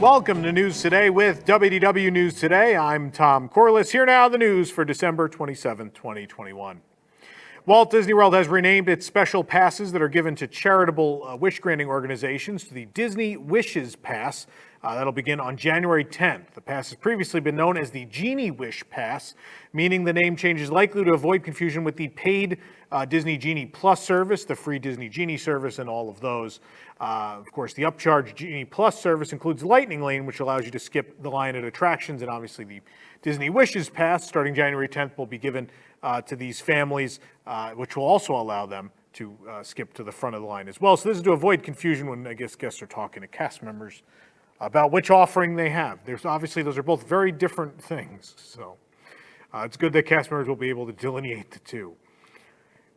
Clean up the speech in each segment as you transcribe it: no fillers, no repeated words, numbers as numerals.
Welcome to News Today with WDW News Today. I'm Tom Corliss. Here now the news for December 27, 2021. Walt Disney World has renamed its special passes that are given to charitable wish-granting organizations to the Disney Wishes Pass. That'll begin on January 10th. The pass has previously been known as the Genie Wish Pass, meaning the name change is likely to avoid confusion with the paid Disney Genie Plus service, the free Disney Genie service, and all of those. Of course, the upcharge Genie Plus service includes Lightning Lane, which allows you to skip the line at attractions, and obviously the Disney Wishes Pass, starting January 10th, will be given to these families, which will also allow them to skip to the front of the line as well. So this is to avoid confusion when, I guess, guests are talking to cast members about which offering they have. There's obviously, those are both very different things. So it's good that cast members will be able to delineate the two.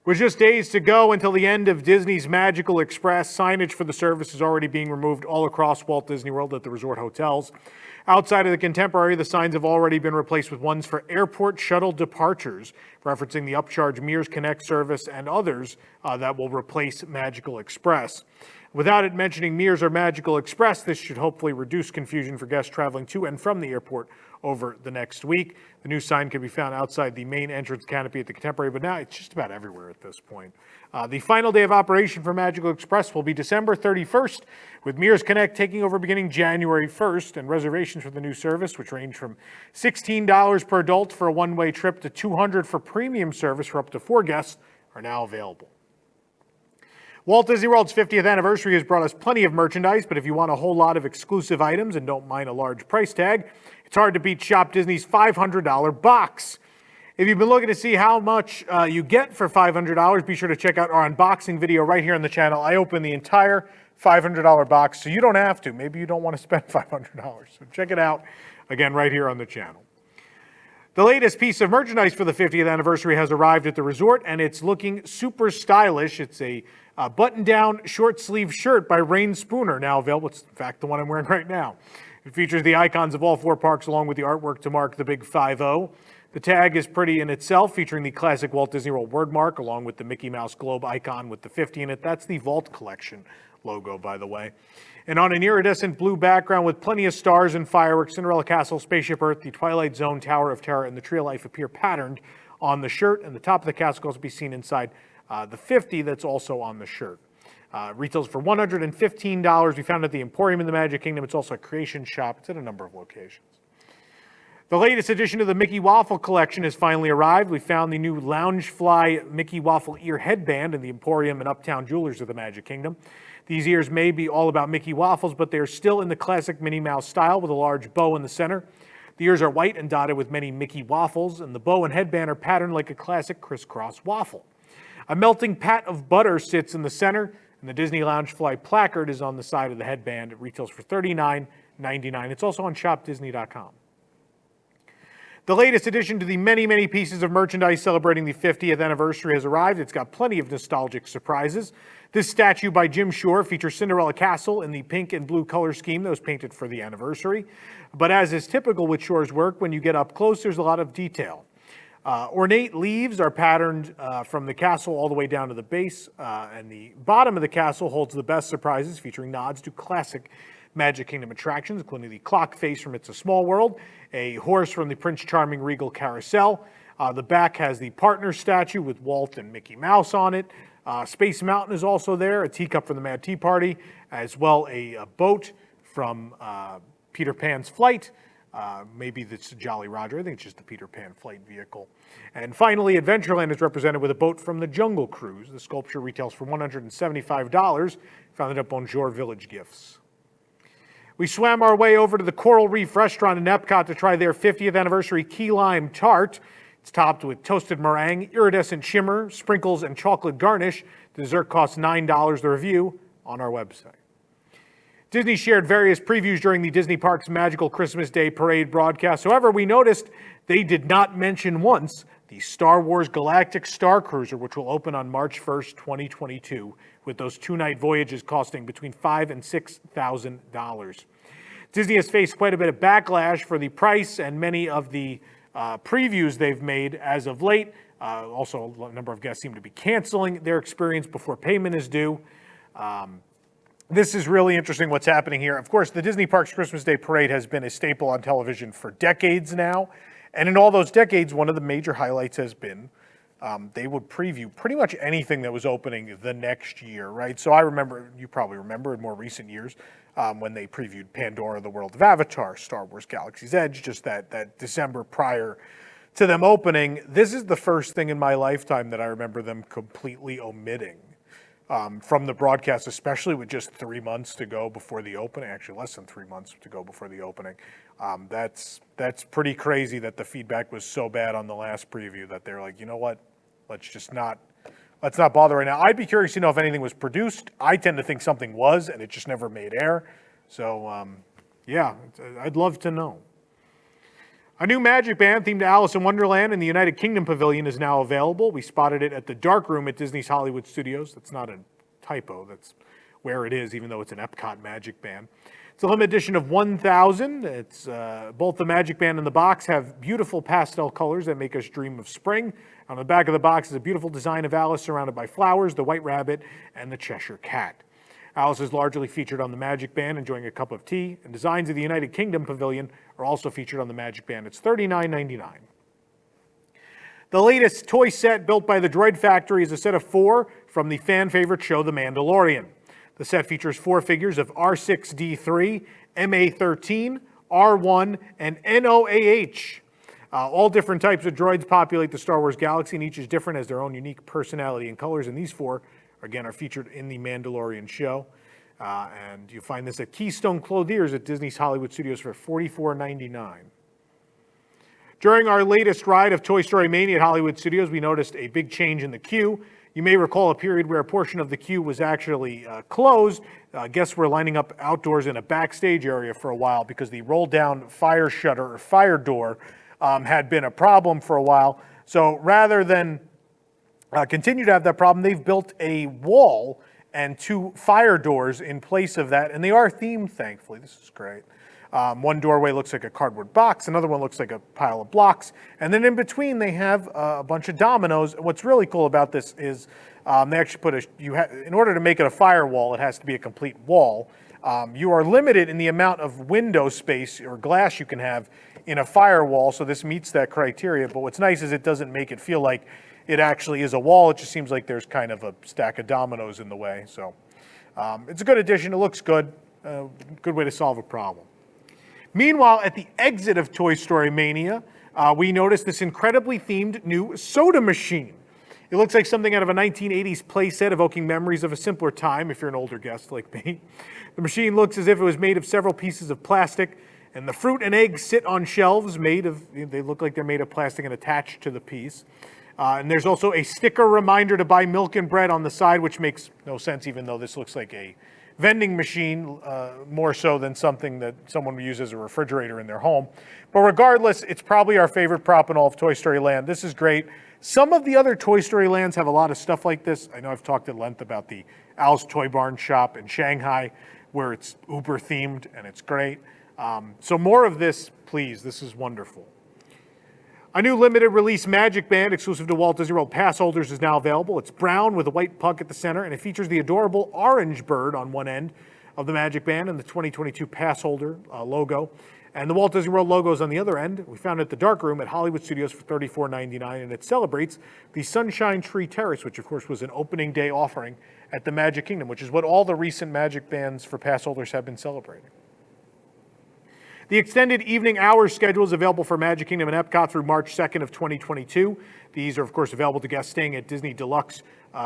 With just days to go until the end of Disney's Magical Express, signage for the service is already being removed all across Walt Disney World at the resort hotels. Outside of the Contemporary, the signs have already been replaced with ones for airport shuttle departures, referencing the upcharge Mears Connect service and others that will replace Magical Express. Without it mentioning Mears or Magical Express, this should hopefully reduce confusion for guests traveling to and from the airport over the next week. The new sign can be found outside the main entrance canopy at the Contemporary, but now it's just about everywhere at this point. The final day of operation for Magical Express will be December 31st, with Mears Connect taking over beginning January 1st, and reservations for the new service, which range from $16 per adult for a one-way trip to $200 for premium service for up to 4 guests, are now available. Walt Disney World's 50th anniversary has brought us plenty of merchandise, but if you want a whole lot of exclusive items and don't mind a large price tag, it's hard to beat Shop Disney's $500 box. If you've been looking to see how much you get for $500, be sure to check out our unboxing video right here on the channel. I opened the entire $500 box, so you don't have to. Maybe you don't want to spend $500. So check it out, again, right here on the channel. The latest piece of merchandise for the 50th anniversary has arrived at the resort, and it's looking super stylish. It's a button-down short-sleeve shirt by Rain Spooner, now available. It's, in fact, the one I'm wearing right now. It features the icons of all 4 parks along with the artwork to mark the big 5-0. The tag is pretty in itself, featuring the classic Walt Disney World wordmark along with the Mickey Mouse globe icon with the 50 in it. That's the Vault Collection logo, by the way. And on an iridescent blue background with plenty of stars and fireworks, Cinderella Castle, Spaceship Earth, the Twilight Zone, Tower of Terror, and the Tree of Life appear patterned on the shirt, and the top of the castle can also be seen inside the 50 that's also on the shirt. Retails for $115. We found it at the Emporium in the Magic Kingdom. It's also a creation shop. It's at a number of locations. The latest addition to the Mickey Waffle collection has finally arrived. We found the new Loungefly Mickey Waffle ear headband in the Emporium and Uptown Jewelers of the Magic Kingdom. These ears may be all about Mickey waffles, but they're still in the classic Minnie Mouse style with a large bow in the center. The ears are white and dotted with many Mickey waffles, and the bow and headband are patterned like a classic crisscross waffle. A melting pat of butter sits in the center, and the Disney Loungefly placard is on the side of the headband. It retails for $39.99. It's also on shopdisney.com. The latest addition to the many, many pieces of merchandise celebrating the 50th anniversary has arrived. It's got plenty of nostalgic surprises. This statue by Jim Shore features Cinderella Castle in the pink and blue color scheme that was painted for the anniversary. But as is typical with Shore's work, when you get up close, there's a lot of detail. Ornate leaves are patterned from the castle all the way down to the base, and the bottom of the castle holds the best surprises, featuring nods to classic Magic Kingdom attractions, including the clock face from It's a Small World, a horse from the Prince Charming Regal Carousel. The back has the partner statue with Walt and Mickey Mouse on it. Space Mountain is also there, a teacup from the Mad Tea Party, as well a boat from Peter Pan's Flight. Maybe it's Jolly Roger. I think it's just the Peter Pan flight vehicle. And finally, Adventureland is represented with a boat from the Jungle Cruise. The sculpture retails for $175. Found it at Bonjour Village Gifts. We swam our way over to the Coral Reef restaurant in Epcot to try their 50th anniversary key lime tart. It's topped with toasted meringue, iridescent shimmer, sprinkles, and chocolate garnish. The dessert costs $9. The review on our website. Disney shared various previews during the Disney Parks Magical Christmas Day Parade broadcast. However, we noticed they did not mention once the Star Wars Galactic Starcruiser, which will open on March 1st, 2022, with those 2-night voyages costing between $5,000 and $6,000. Disney has faced quite a bit of backlash for the price and many of the previews they've made as of late. Also, a number of guests seem to be canceling their experience before payment is due. This is really interesting what's happening here. Of course, the Disney Parks Christmas Day Parade has been a staple on television for decades now. And in all those decades, one of the major highlights has been they would preview pretty much anything that was opening the next year, right? So I remember, you probably remember in more recent years, when they previewed Pandora, the World of Avatar, Star Wars Galaxy's Edge, just that December prior to them opening. This is the first thing in my lifetime that I remember them completely omitting from the broadcast, especially with just 3 months to go before the opening, actually less than 3 months to go before the opening. That's pretty crazy that the feedback was so bad on the last preview that they're like, you know what, let's not bother right now. I'd be curious to know if anything was produced. I tend to think something was, and it just never made air. So yeah, I'd love to know. A new Magic Band themed to Alice in Wonderland in the United Kingdom Pavilion is now available. We spotted it at the Dark Room at Disney's Hollywood Studios. That's not a typo. That's where it is, even though it's an Epcot Magic Band. It's a limited edition of 1,000. It's both the Magic Band and the box have beautiful pastel colors that make us dream of spring. On the back of the box is a beautiful design of Alice surrounded by flowers, the White Rabbit, and the Cheshire Cat. Alice is largely featured on the Magic Band, enjoying a cup of tea, and designs of the United Kingdom Pavilion are also featured on the Magic Band. It's $39.99. The latest toy set built by the Droid Factory is a set of 4 from the fan favorite show, The Mandalorian. The set features 4 figures of R6-D3, MA-13, R1, and NOAH. All different types of droids populate the Star Wars galaxy, and each is different, has their own unique personality and colors, and these 4 again, are featured in the Mandalorian show. And you find this at Keystone Clothiers at Disney's Hollywood Studios for $44.99. During our latest ride of Toy Story Mania at Hollywood Studios, we noticed a big change in the queue. You may recall a period where a portion of the queue was actually closed. Guests were lining up outdoors in a backstage area for a while because the roll-down fire shutter or fire door had been a problem for a while. So rather than continue to have that problem, they've built a wall and 2 fire doors in place of that, and they are themed, thankfully. This is great. One doorway looks like a cardboard box, another one looks like a pile of blocks, and then in between they have a bunch of dominoes. And what's really cool about this is they actually put in order to make it a firewall, it has to be a complete wall. You are limited in the amount of window space or glass you can have in a firewall, so this meets that criteria. But what's nice is it doesn't make it feel like it actually is a wall. It just seems like there's kind of a stack of dominoes in the way. So it's a good addition. It looks good. Good way to solve a problem. Meanwhile, at the exit of Toy Story Mania, we noticed this incredibly themed new soda machine. It looks like something out of a 1980s playset evoking memories of a simpler time, if you're an older guest like me. The machine looks as if it was made of several pieces of plastic, and the fruit and eggs sit on shelves they look like they're made of plastic and attached to the piece. And there's also a sticker reminder to buy milk and bread on the side, which makes no sense, even though this looks like a vending machine, more so than something that someone would use as a refrigerator in their home. But regardless, it's probably our favorite prop in all of Toy Story Land. This is great. Some of the other Toy Story Lands have a lot of stuff like this. I know I've talked at length about the Al's Toy Barn shop in Shanghai, where it's Uber themed, and it's great. So more of this, please. This is wonderful. A new limited release Magic Band exclusive to Walt Disney World pass holders is now available. It's brown with a white puck at the center, and it features the adorable orange bird on one end of the Magic Band and the 2022 pass holder logo. And the Walt Disney World logo is on the other end. We found it at the Dark Room at Hollywood Studios for $34.99, and it celebrates the Sunshine Tree Terrace, which of course was an opening day offering at the Magic Kingdom, which is what all the recent Magic Bands for pass holders have been celebrating. The extended evening hours schedule is available for Magic Kingdom and Epcot through March 2nd of 2022. These are, of course, available to guests staying at Disney Deluxe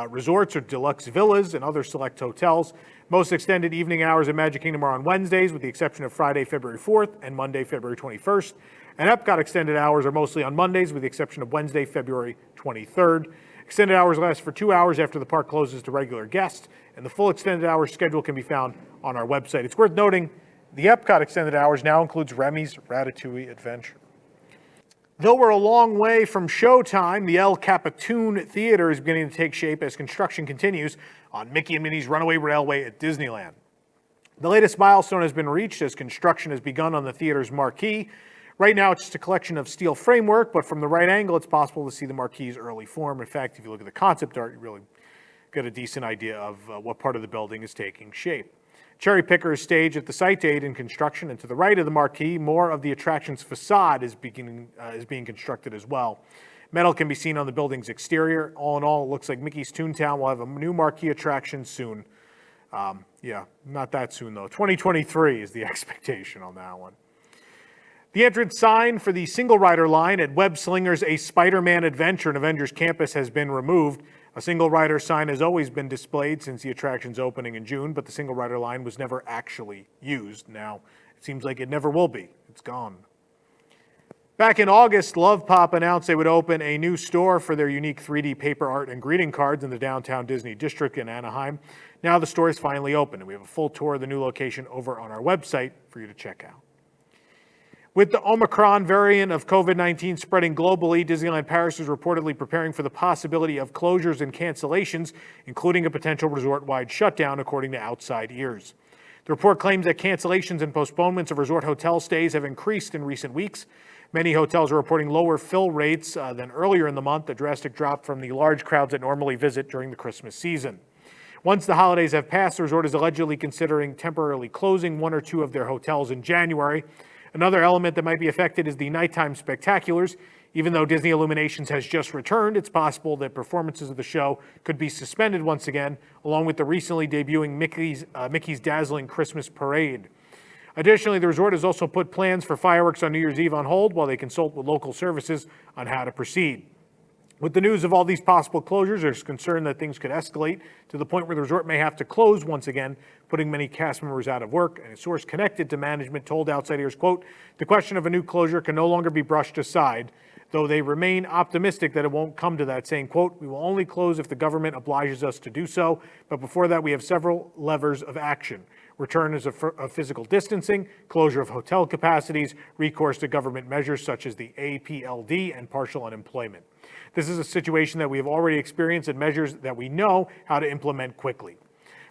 Resorts or Deluxe Villas and other select hotels. Most extended evening hours at Magic Kingdom are on Wednesdays, with the exception of Friday, February 4th and Monday, February 21st. And Epcot extended hours are mostly on Mondays, with the exception of Wednesday, February 23rd. Extended hours last for 2 hours after the park closes to regular guests, and the full extended hours schedule can be found on our website. It's worth noting the Epcot extended hours now includes Remy's Ratatouille Adventure. Though we're a long way from showtime, the El Capitan Theater is beginning to take shape as construction continues on Mickey and Minnie's Runaway Railway at Disneyland. The latest milestone has been reached as construction has begun on the theater's marquee. Right now, it's just a collection of steel framework, but from the right angle, it's possible to see the marquee's early form. In fact, if you look at the concept art, you really get a decent idea of what part of the building is taking shape. Cherry picker is staged at the site to aid in construction, and to the right of the marquee, more of the attraction's facade is being constructed as well. Metal can be seen on the building's exterior. All in all, it looks like Mickey's Toontown will have a new marquee attraction soon. Yeah, not that soon though. 2023 is the expectation on that one. The entrance sign for the single rider line at Web Slingers A Spider-Man Adventure in Avengers Campus has been removed. A single rider sign has always been displayed since the attraction's opening in June, but the single rider line was never actually used. Now, it seems like it never will be. It's gone. Back in August, Lovepop announced they would open a new store for their unique 3D paper art and greeting cards in the downtown Disney district in Anaheim. Now the store is finally open, and we have a full tour of the new location over on our website for you to check out. With the Omicron variant of COVID-19 spreading globally, Disneyland Paris is reportedly preparing for the possibility of closures and cancellations, including a potential resort-wide shutdown, according to outside ears. The report claims that cancellations and postponements of resort hotel stays have increased in recent weeks. Many hotels are reporting lower fill rates than earlier in the month, a drastic drop from the large crowds that normally visit during the Christmas season. Once the holidays have passed, the resort is allegedly considering temporarily closing one or two of their hotels in January. Another element that might be affected is the nighttime spectaculars. Even though Disney Illuminations has just returned, it's possible that performances of the show could be suspended once again, along with the recently debuting Mickey's Dazzling Christmas Parade. Additionally, the resort has also put plans for fireworks on New Year's Eve on hold while they consult with local services on how to proceed. With the news of all these possible closures, there's concern that things could escalate to the point where the resort may have to close once again, putting many cast members out of work. And a source connected to management told outsiders, quote, "The question of a new closure can no longer be brushed aside, though they remain optimistic that it won't come to that, saying, quote, we will only close if the government obliges us to do so, but before that we have several levers of action. Return of physical distancing, closure of hotel capacities, recourse to government measures such as the APLD and partial unemployment. This is a situation that we have already experienced and measures that we know how to implement quickly.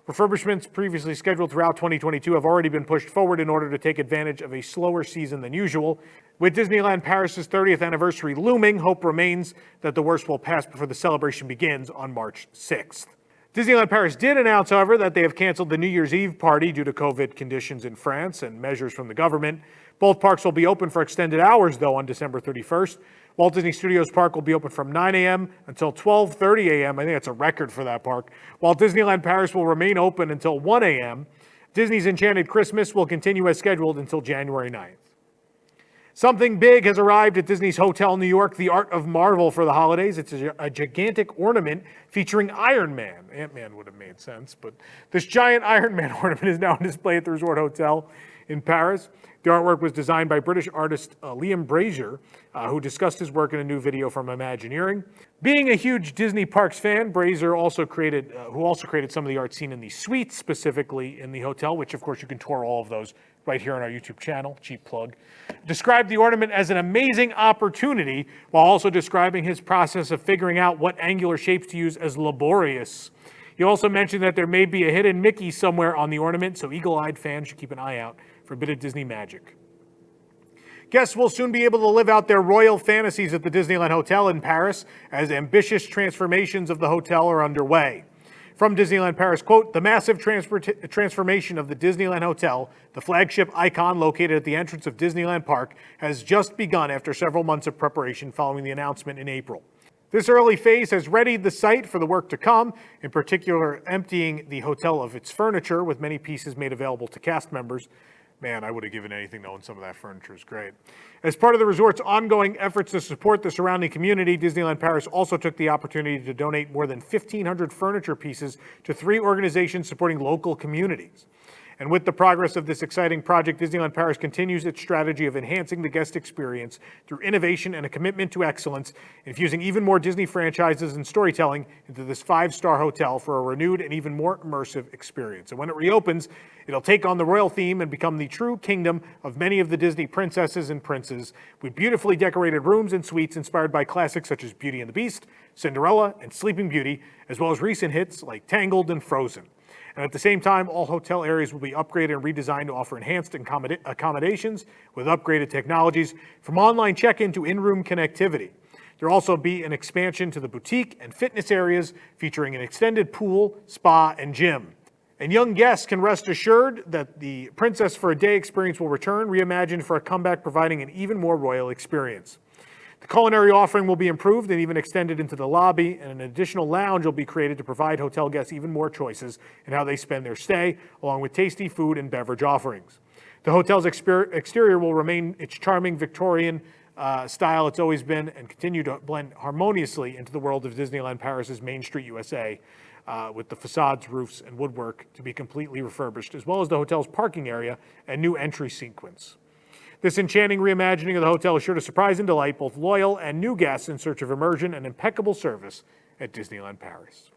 Refurbishments previously scheduled throughout 2022 have already been pushed forward in order to take advantage of a slower season than usual. With Disneyland Paris's 30th anniversary looming, hope remains that the worst will pass before the celebration begins on March 6th. Disneyland Paris did announce, however, that they have canceled the New Year's Eve party due to COVID conditions in France and measures from the government. Both parks will be open for extended hours, though, on December 31st. Walt Disney Studios Park will be open from 9 a.m. until 12:30 a.m. I think that's a record for that park. While Disneyland Paris will remain open until 1 a.m., Disney's Enchanted Christmas will continue as scheduled until January 9th. Something big has arrived at Disney's Hotel New York, the Art of Marvel, for the holidays. It's a gigantic ornament featuring Iron Man. Ant-Man would have made sense, but this giant Iron Man ornament is now on display at the Resort Hotel in Paris. The artwork was designed by British artist Liam Brazier, who discussed his work in a new video from Imagineering. Being a huge Disney Parks fan, Brazier who also created some of the art seen in the suites, specifically in the hotel, which of course you can tour all of those right here on our YouTube channel, cheap plug, described the ornament as an amazing opportunity while also describing his process of figuring out what angular shapes to use as laborious. He also mentioned that there may be a hidden Mickey somewhere on the ornament, so eagle-eyed fans should keep an eye out for a bit of Disney magic. Guests will soon be able to live out their royal fantasies at the Disneyland Hotel in Paris as ambitious transformations of the hotel are underway. From Disneyland Paris, quote, the massive transformation of the Disneyland Hotel, the flagship icon located at the entrance of Disneyland Park, has just begun after several months of preparation following the announcement in April. This early phase has readied the site for the work to come, in particular emptying the hotel of its furniture, with many pieces made available to cast members. Man, I would have given anything to own some of that furniture. It's great. As part of the resort's ongoing efforts to support the surrounding community, Disneyland Paris also took the opportunity to donate more than 1,500 furniture pieces to 3 organizations supporting local communities. And with the progress of this exciting project, Disneyland Paris continues its strategy of enhancing the guest experience through innovation and a commitment to excellence, infusing even more Disney franchises and storytelling into this 5-star hotel for a renewed and even more immersive experience. And when it reopens, it'll take on the royal theme and become the true kingdom of many of the Disney princesses and princes, with beautifully decorated rooms and suites inspired by classics such as Beauty and the Beast, Cinderella, and Sleeping Beauty, as well as recent hits like Tangled and Frozen. And at the same time, all hotel areas will be upgraded and redesigned to offer enhanced accommodations with upgraded technologies, from online check-in to in-room connectivity. There will also be an expansion to the boutique and fitness areas featuring an extended pool, spa, and gym. And young guests can rest assured that the Princess for a Day experience will return, reimagined for a comeback, providing an even more royal experience. The culinary offering will be improved and even extended into the lobby, and an additional lounge will be created to provide hotel guests even more choices in how they spend their stay, along with tasty food and beverage offerings. The hotel's exterior will remain its charming Victorian style it's always been, and continue to blend harmoniously into the world of Disneyland Paris's Main Street, USA, with the facades, roofs, and woodwork to be completely refurbished, as well as the hotel's parking area and new entry sequence. This enchanting reimagining of the hotel is sure to surprise and delight both loyal and new guests in search of immersion and impeccable service at Disneyland Paris.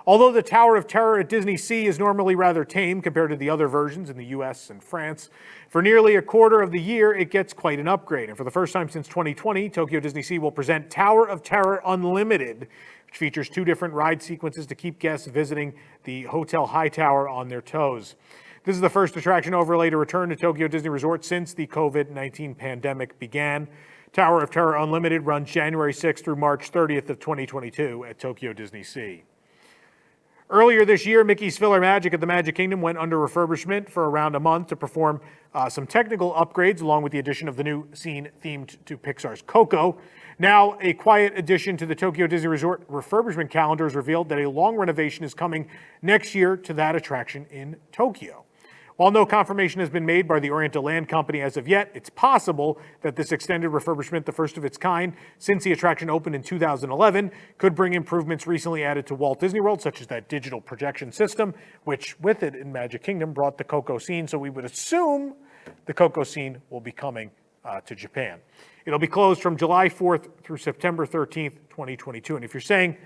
Although the Tower of Terror at Disney Sea is normally rather tame compared to the other versions in the US and France, for nearly a quarter of the year, it gets quite an upgrade. And for the first time since 2020, Tokyo Disney Sea will present Tower of Terror Unlimited, which features 2 different ride sequences to keep guests visiting the Hotel High Tower on their toes. This is the first attraction overlay to return to Tokyo Disney Resort since the COVID-19 pandemic began. Tower of Terror Unlimited runs January 6th through March 30th of 2022 at Tokyo Disney Sea. Earlier this year, Mickey's Filler Magic at the Magic Kingdom went under refurbishment for around a month to perform some technical upgrades, along with the addition of the new scene themed to Pixar's Coco. Now, a quiet addition to the Tokyo Disney Resort refurbishment calendar has revealed that a long renovation is coming next year to that attraction in Tokyo. While no confirmation has been made by the Oriental Land Company as of yet, it's possible that this extended refurbishment, the first of its kind since the attraction opened in 2011, could bring improvements recently added to Walt Disney World, such as that digital projection system, which with it in Magic Kingdom brought the Coco scene, so we would assume the Coco scene will be coming to Japan. It'll be closed from July 4th through September 13th, 2022. And if you're saying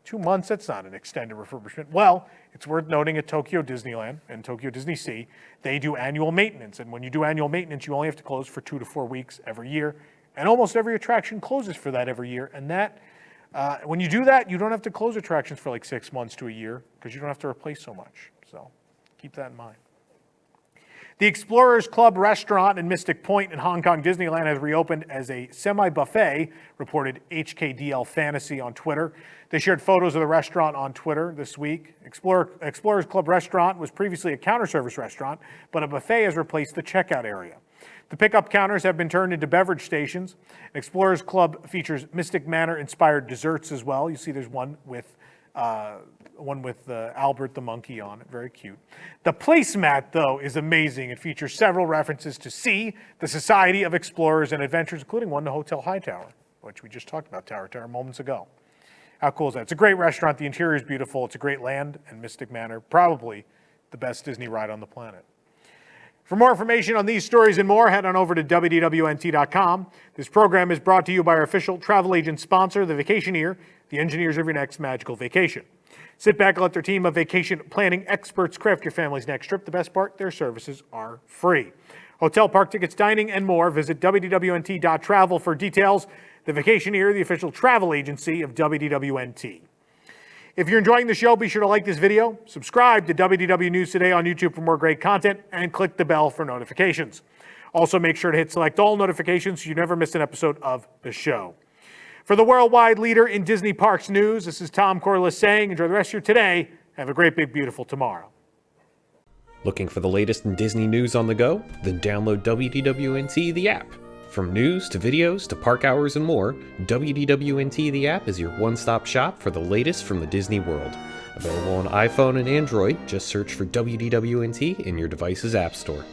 2 months, that's not an extended refurbishment. Well, it's worth noting at Tokyo Disneyland and Tokyo Disney Sea, they do annual maintenance. And when you do annual maintenance, you only have to close for 2 to 4 weeks every year. And almost every attraction closes for that every year. And that, when you do that, you don't have to close attractions for like 6 months to a year because you don't have to replace so much. So keep that in mind. The Explorers Club restaurant in Mystic Point in Hong Kong Disneyland has reopened as a semi-buffet, reported HKDL Fantasy on Twitter. They shared photos of the restaurant on Twitter this week. Explorers Club restaurant was previously a counter service restaurant, but a buffet has replaced the checkout area. The pickup counters have been turned into beverage stations. Explorers Club features Mystic Manor-inspired desserts as well. You see there's one with Albert the monkey on it. Very cute. The placemat, though, is amazing. It features several references to Sea, the Society of Explorers and Adventurers, including one to Hotel High Tower, which we just talked about Tower Terror moments ago. How cool is that? It's a great restaurant. The interior is beautiful. It's a great land, and Mystic Manor, probably the best Disney ride on the planet. For more information on these stories and more, head on over to WDWNT.com. This program is brought to you by our official travel agent sponsor, The Vacationeer, the engineers of your next magical vacation. Sit back and let their team of vacation planning experts craft your family's next trip. The best part, their services are free. Hotel, park tickets, dining, and more. Visit WDWNT.travel for details. The Vacationeer, the official travel agency of WDWNT. If you're enjoying the show, be sure to like this video, subscribe to WDW News Today on YouTube for more great content, and click the bell for notifications. Also, make sure to hit select all notifications so you never miss an episode of the show. For the worldwide leader in Disney Parks news, this is Tom Corliss saying, enjoy the rest of your today. Have a great, big, beautiful tomorrow. Looking for the latest in Disney news on the go? Then download WDWNT the app. From news to videos to park hours and more, WDWNT the app is your one-stop shop for the latest from the Disney world. Available on iPhone and Android, just search for WDWNT in your device's app store.